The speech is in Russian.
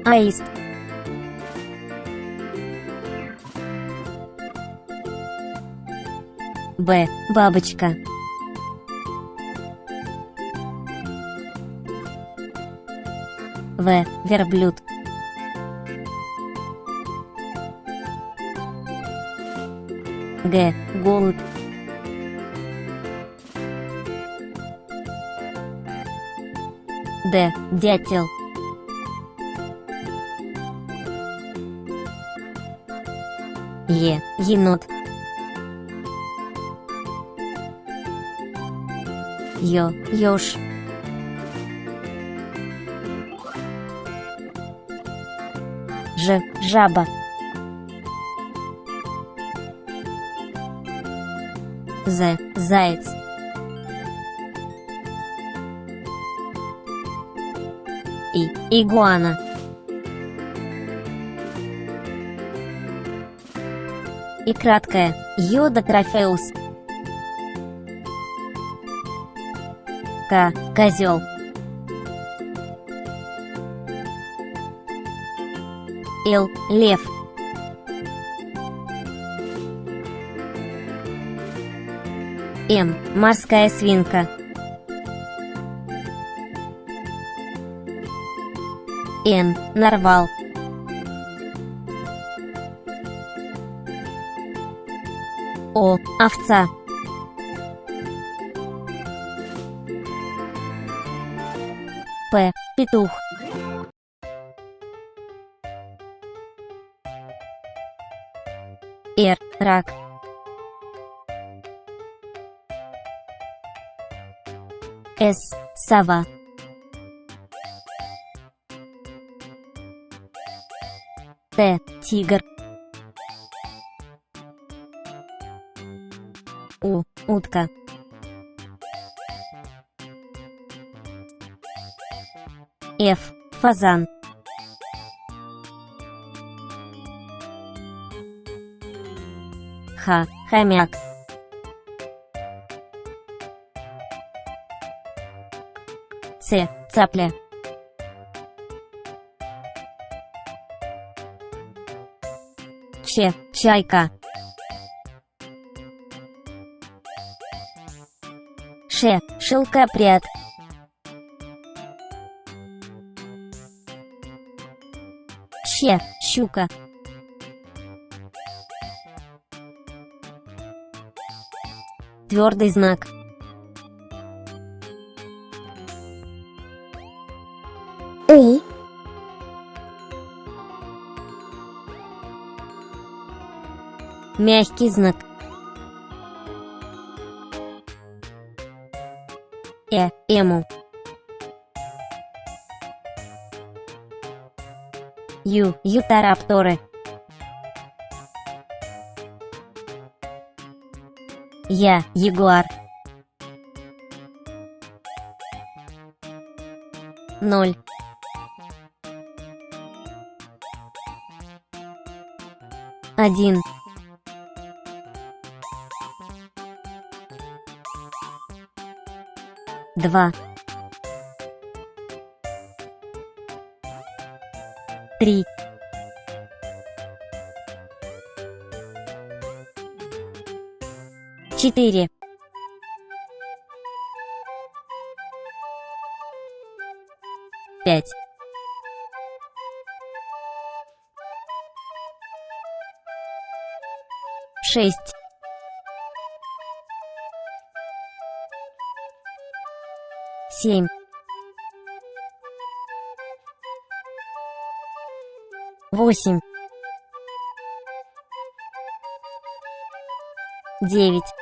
Аист. Б. Бабочка. В. Верблюд. Г. Голубь. Д. Дятел. Е. Енот. Ё. Ёж. Ж. Жаба. З. Заяц. И. Игуана. И краткое. Йодотрофеус. К. Козел. Л. Лев. М. Морская свинка. Н. Нарвал. О. Овца. П. Петух. Р. Рак. С. Сова. Т. Тигр. У. Утка. Ф. Фазан. Х. Хомяк. Ц. Цапля. Ч. Чайка. Ш. Шелкопряд. Щ. Щука. Твердый знак. И. Мягкий знак. Эму. Ю. Ютарапторы. Я. Ягуар. 0. 1. 2. 3. 4. 5. 6. 7. 8. 9.